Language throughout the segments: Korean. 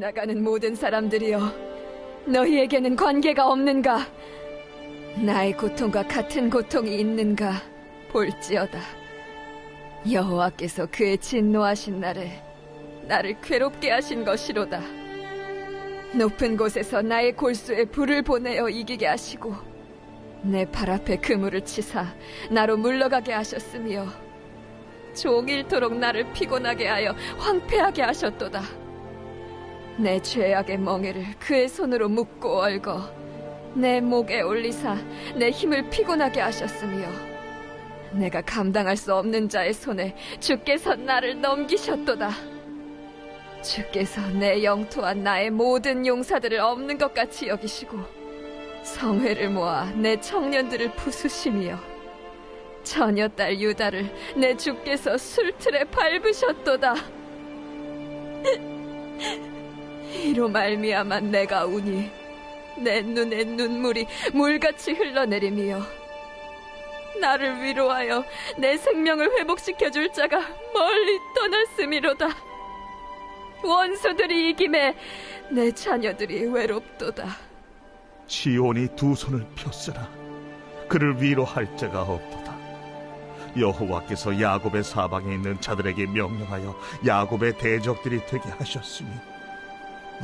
지나가는 모든 사람들이여, 너희에게는 관계가 없는가? 나의 고통과 같은 고통이 있는가? 볼지어다. 여호와께서 그의 진노하신 날에 나를 괴롭게 하신 것이로다. 높은 곳에서 나의 골수에 불을 보내어 이기게 하시고 내 발 앞에 그물을 치사 나로 물러가게 하셨으며 종일토록 나를 피곤하게 하여 황폐하게 하셨도다. 내 죄악의 멍에를 그의 손으로 묶고 얽어 내 목에 올리사 내 힘을 피곤하게 하셨으며 내가 감당할 수 없는 자의 손에 주께서 나를 넘기셨도다. 주께서 내 영토와 나의 모든 용사들을 없는 것 같이 여기시고 성회를 모아 내 청년들을 부수시며 처녀딸 유다를 내 주께서 술틀에 밟으셨도다. 이로 말미암아 내가 우니 내 눈에 눈물이 물같이 흘러내리며 나를 위로하여 내 생명을 회복시켜줄 자가 멀리 떠났음이로다. 원수들이 이김에 내 자녀들이 외롭도다. 시온이 두 손을 폈으나 그를 위로할 자가 없도다. 여호와께서 야곱의 사방에 있는 자들에게 명령하여 야곱의 대적들이 되게 하셨으니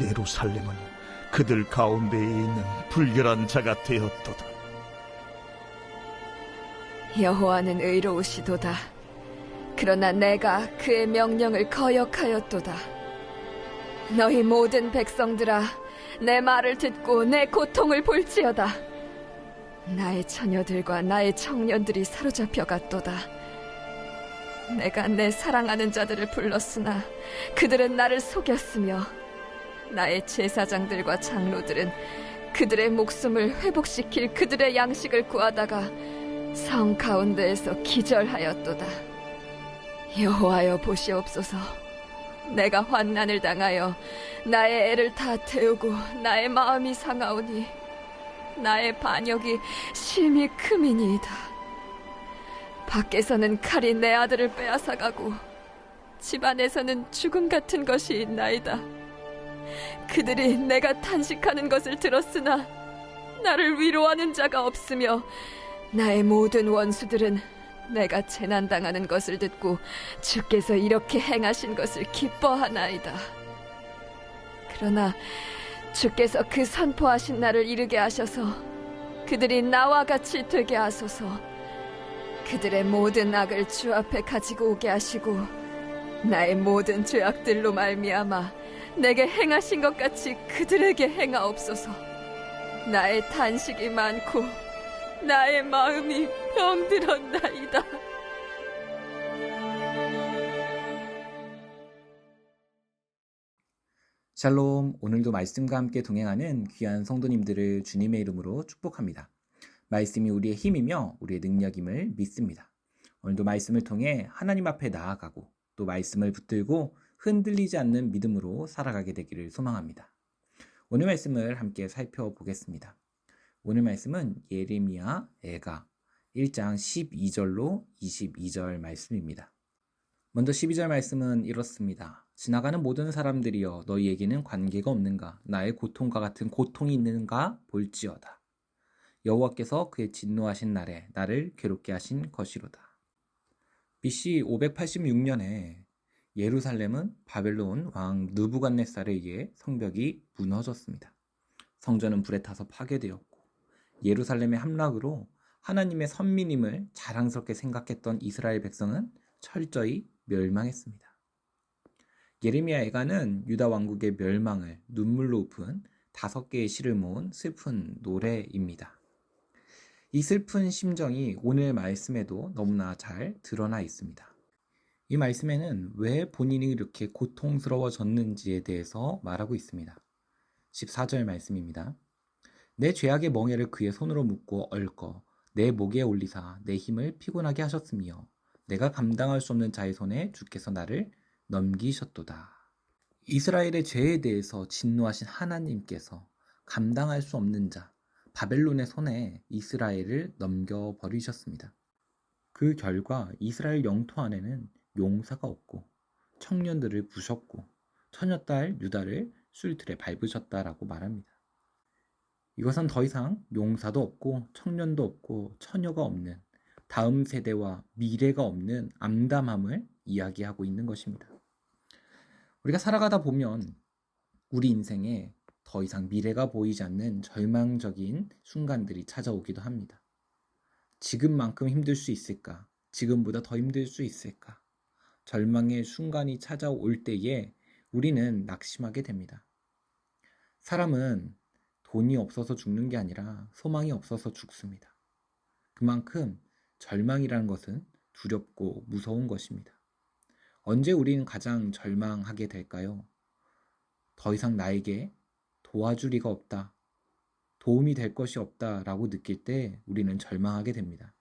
예루살렘은 그들 가운데에 있는 불결한 자가 되었도다. 여호와는 의로우시도다. 그러나 내가 그의 명령을 거역하였도다. 너희 모든 백성들아, 내 말을 듣고 내 고통을 볼지어다. 나의 처녀들과 나의 청년들이 사로잡혀 갔도다. 내가 내 사랑하는 자들을 불렀으나 그들은 나를 속였으며 나의 제사장들과 장로들은 그들의 목숨을 회복시킬 그들의 양식을 구하다가 성 가운데에서 기절하였도다. 여호와여 보시옵소서. 내가 환난을 당하여 나의 애를 다 태우고 나의 마음이 상하오니 나의 반역이 심히 크미니이다. 밖에서는 칼이 내 아들을 빼앗아가고 집안에서는 죽음 같은 것이 있나이다. 그들이 내가 탄식하는 것을 들었으나 나를 위로하는 자가 없으며 나의 모든 원수들은 내가 재난당하는 것을 듣고 주께서 이렇게 행하신 것을 기뻐하나이다. 그러나 주께서 그 선포하신 날을 이르게 하셔서 그들이 나와 같이 되게 하소서. 그들의 모든 악을 주 앞에 가지고 오게 하시고 나의 모든 죄악들로 말미암아 내게 행하신 것 같이 그들에게 행하옵소서. 나의 탄식이 많고 나의 마음이 병들었나이다. 샬롬, 오늘도 말씀과 함께 동행하는 귀한 성도님들을 주님의 이름으로 축복합니다. 말씀이 우리의 힘이며 우리의 능력임을 믿습니다. 오늘도 말씀을 통해 하나님 앞에 나아가고 또 말씀을 붙들고 흔들리지 않는 믿음으로 살아가게 되기를 소망합니다. 오늘 말씀을 함께 살펴보겠습니다. 오늘 말씀은 예레미야 애가 1장 12절로 22절 말씀입니다. 먼저 12절 말씀은 이렇습니다. 지나가는 모든 사람들이여 너희에게는 관계가 없는가? 나의 고통과 같은 고통이 있는가? 볼지어다. 여호와께서 그의 진노하신 날에 나를 괴롭게 하신 것이로다. BC 586년에 예루살렘은 바벨론 왕 느부갓네살에 의해 성벽이 무너졌습니다. 성전은 불에 타서 파괴되었고 예루살렘의 함락으로 하나님의 선민임을 자랑스럽게 생각했던 이스라엘 백성은 철저히 멸망했습니다. 예레미야 애가는 유다 왕국의 멸망을 눈물로 읊은 5개의 시를 모은 슬픈 노래입니다. 이 슬픈 심정이 오늘 말씀에도 너무나 잘 드러나 있습니다. 이 말씀에는 왜 본인이 이렇게 고통스러워졌는지에 대해서 말하고 있습니다. 14절 말씀입니다. 내 죄악의 멍에를 그의 손으로 묶고 얽어 내 목에 올리사 내 힘을 피곤하게 하셨으며 내가 감당할 수 없는 자의 손에 주께서 나를 넘기셨도다. 이스라엘의 죄에 대해서 진노하신 하나님께서 감당할 수 없는 자 바벨론의 손에 이스라엘을 넘겨버리셨습니다. 그 결과 이스라엘 영토 안에는 용사가 없고 청년들을 부셨고 처녀딸 유다를 술틀에 밟으셨다라고 말합니다. 이것은 더 이상 용사도 없고 청년도 없고 처녀가 없는 다음 세대와 미래가 없는 암담함을 이야기하고 있는 것입니다. 우리가 살아가다 보면 우리 인생에 더 이상 미래가 보이지 않는 절망적인 순간들이 찾아오기도 합니다. 지금만큼 힘들 수 있을까? 지금보다 더 힘들 수 있을까? 절망의 순간이 찾아올 때에 우리는 낙심하게 됩니다. 사람은 돈이 없어서 죽는 게 아니라 소망이 없어서 죽습니다. 그만큼 절망이라는 것은 두렵고 무서운 것입니다. 언제 우리는 가장 절망하게 될까요? 더 이상 나에게 도와줄 리가 없다, 도움이 될 것이 없다라고 느낄 때 우리는 절망하게 됩니다.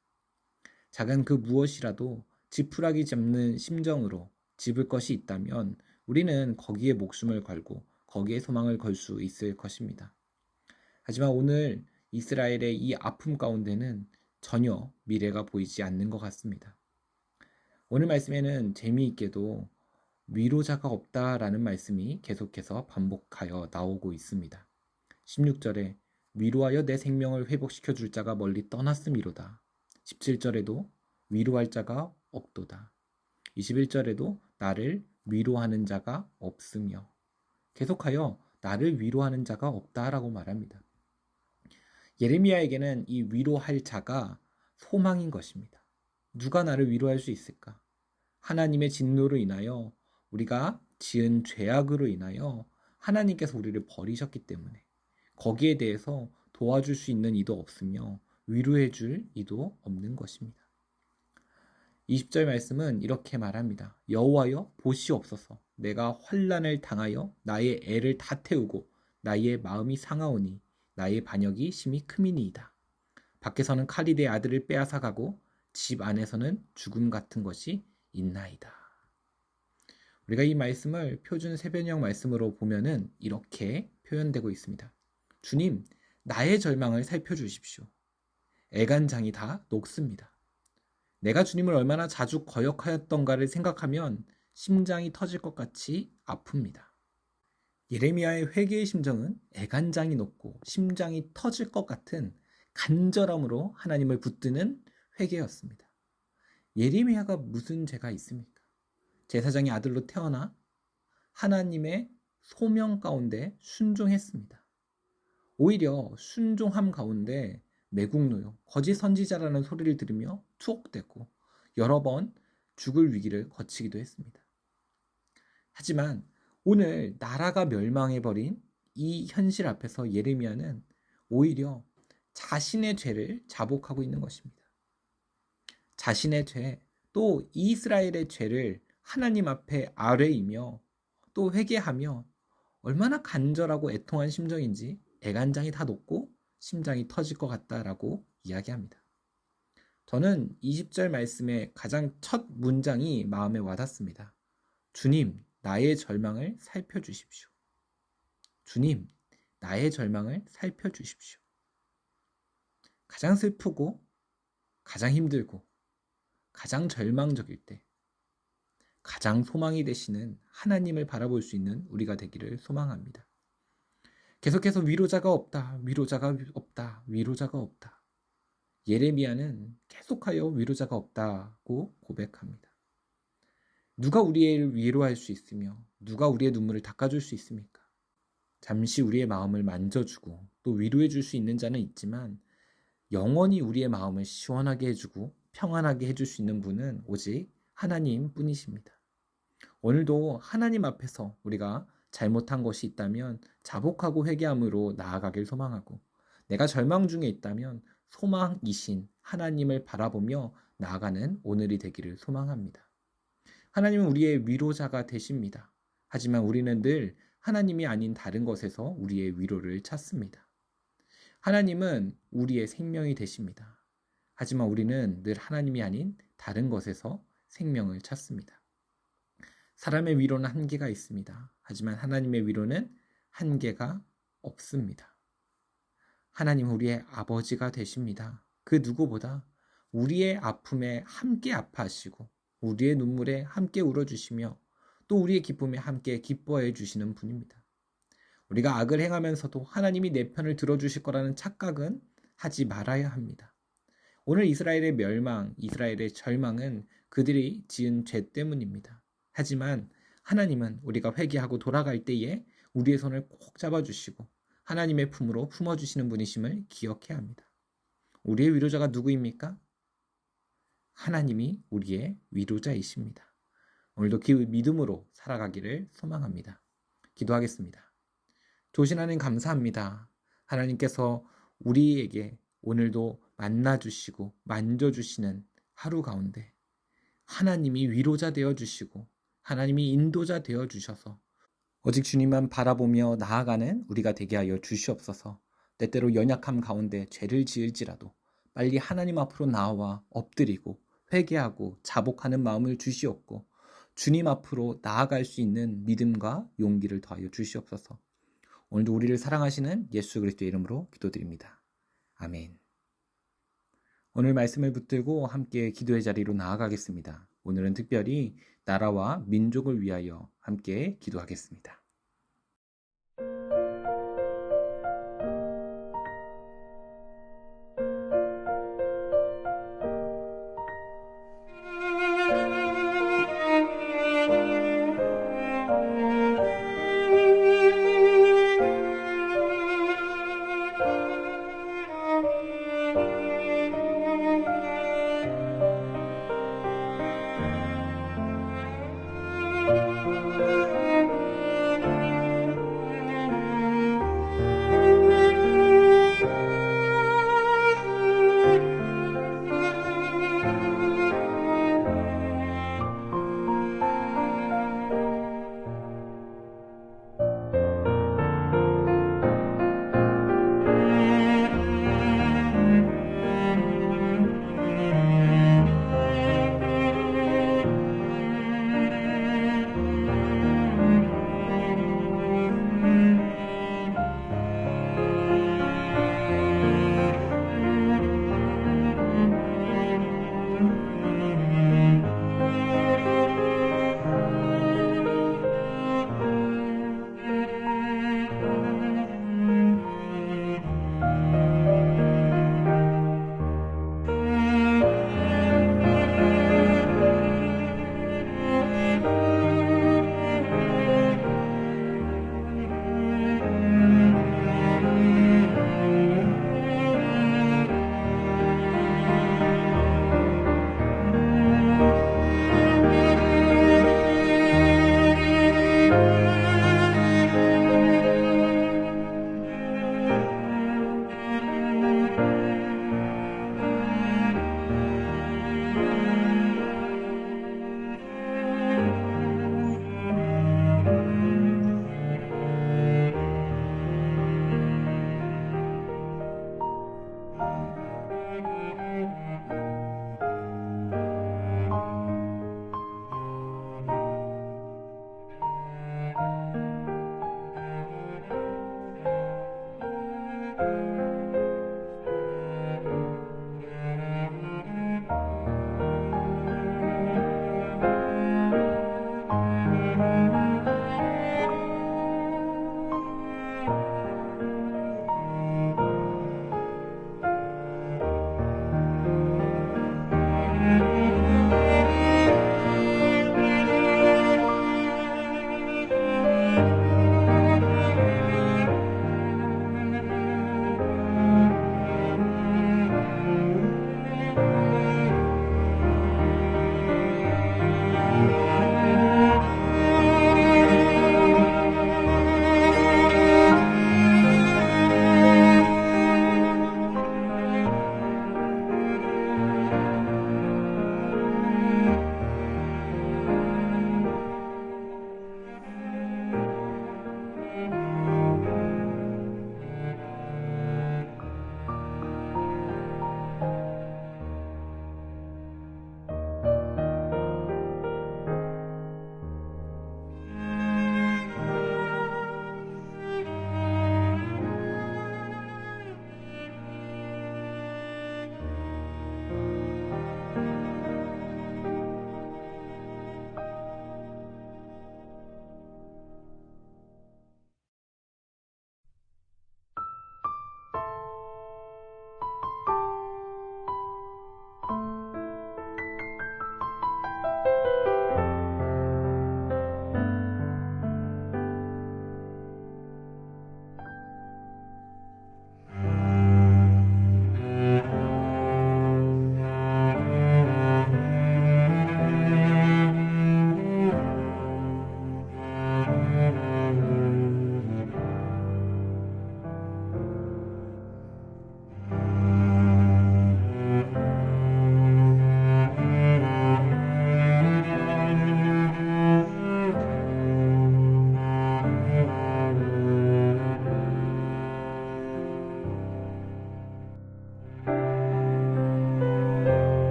작은 그 무엇이라도 지푸라기 잡는 심정으로 집을 것이 있다면 우리는 거기에 목숨을 걸고 거기에 소망을 걸 수 있을 것입니다. 하지만 오늘 이스라엘의 이 아픔 가운데는 전혀 미래가 보이지 않는 것 같습니다. 오늘 말씀에는 재미있게도 위로자가 없다라는 말씀이 계속해서 반복하여 나오고 있습니다. 16절에 위로하여 내 생명을 회복시켜 줄 자가 멀리 떠났음이로다. 17절에도 위로할 자가 없도다. 21절에도 나를 위로하는 자가 없으며 계속하여 나를 위로하는 자가 없다라고 말합니다. 예레미야에게는 이 위로할 자가 소망인 것입니다. 누가 나를 위로할 수 있을까? 하나님의 진노로 인하여 우리가 지은 죄악으로 인하여 하나님께서 우리를 버리셨기 때문에 거기에 대해서 도와줄 수 있는 이도 없으며 위로해 줄 이도 없는 것입니다. 20절 말씀은 이렇게 말합니다. 여호와여 보시옵소서 내가 환난을 당하여 나의 애를 다 태우고 나의 마음이 상하오니 나의 반역이 심히 크미니이다. 밖에서는 칼이 내 아들을 빼앗아가고 집 안에서는 죽음 같은 것이 있나이다. 우리가 이 말씀을 표준 세변형 말씀으로 보면은 이렇게 표현되고 있습니다. 주님, 나의 절망을 살펴주십시오. 애간장이 다 녹습니다. 내가 주님을 얼마나 자주 거역하였던가를 생각하면 심장이 터질 것 같이 아픕니다. 예레미야의 회개의 심정은 애간장이 녹고 심장이 터질 것 같은 간절함으로 하나님을 붙드는 회개였습니다. 예레미야가 무슨 죄가 있습니까? 제사장의 아들로 태어나 하나님의 소명 가운데 순종했습니다. 오히려 순종함 가운데 매국노요, 거짓 선지자라는 소리를 들으며 투옥되고 여러 번 죽을 위기를 거치기도 했습니다. 하지만 오늘 나라가 멸망해버린 이 현실 앞에서 예레미야는 오히려 자신의 죄를 자복하고 있는 것입니다. 자신의 죄, 또 이스라엘의 죄를 하나님 앞에 아뢰이며 또 회개하며 얼마나 간절하고 애통한 심정인지 애간장이 다 녹고 심장이 터질 것 같다라고 이야기합니다. 저는 20절 말씀의 가장 첫 문장이 마음에 와닿습니다. 주님, 나의 절망을 살펴주십시오. 주님, 나의 절망을 살펴주십시오. 가장 슬프고 가장 힘들고 가장 절망적일 때 가장 소망이 되시는 하나님을 바라볼 수 있는 우리가 되기를 소망합니다. 계속해서 위로자가 없다, 위로자가 없다, 위로자가 없다. 예레미야는 계속하여 위로자가 없다고 고백합니다. 누가 우리를 위로할 수 있으며 누가 우리의 눈물을 닦아줄 수 있습니까? 잠시 우리의 마음을 만져주고 또 위로해 줄 수 있는 자는 있지만 영원히 우리의 마음을 시원하게 해주고 평안하게 해줄 수 있는 분은 오직 하나님 뿐이십니다. 오늘도 하나님 앞에서 우리가 잘못한 것이 있다면 자복하고 회개함으로 나아가길 소망하고 내가 절망 중에 있다면 소망이신 하나님을 바라보며 나아가는 오늘이 되기를 소망합니다. 하나님은 우리의 위로자가 되십니다. 하지만 우리는 늘 하나님이 아닌 다른 것에서 우리의 위로를 찾습니다. 하나님은 우리의 생명이 되십니다. 하지만 우리는 늘 하나님이 아닌 다른 것에서 생명을 찾습니다. 사람의 위로는 한계가 있습니다. 하지만 하나님의 위로는 한계가 없습니다. 하나님은 우리의 아버지가 되십니다. 그 누구보다 우리의 아픔에 함께 아파하시고 우리의 눈물에 함께 울어주시며 또 우리의 기쁨에 함께 기뻐해 주시는 분입니다. 우리가 악을 행하면서도 하나님이 내 편을 들어주실 거라는 착각은 하지 말아야 합니다. 오늘 이스라엘의 멸망, 이스라엘의 절망은 그들이 지은 죄 때문입니다. 하지만 하나님은 우리가 회개하고 돌아갈 때에 우리의 손을 꼭 잡아주시고 하나님의 품으로 품어주시는 분이심을 기억해야 합니다. 우리의 위로자가 누구입니까? 하나님이 우리의 위로자이십니다. 오늘도 그 믿음으로 살아가기를 소망합니다. 기도하겠습니다. 좋으신 하나님 감사합니다. 하나님께서 우리에게 오늘도 만나주시고 만져주시는 하루 가운데 하나님이 위로자 되어주시고 하나님이 인도자 되어주셔서 오직 주님만 바라보며 나아가는 우리가 되게 하여 주시옵소서. 때때로 연약함 가운데 죄를 지을지라도 빨리 하나님 앞으로 나와 엎드리고 회개하고 자복하는 마음을 주시옵고 주님 앞으로 나아갈 수 있는 믿음과 용기를 더하여 주시옵소서. 오늘도 우리를 사랑하시는 예수 그리스도의 이름으로 기도드립니다. 아멘. 오늘 말씀을 붙들고 함께 기도의 자리로 나아가겠습니다. 오늘은 특별히 나라와 민족을 위하여 함께 기도하겠습니다.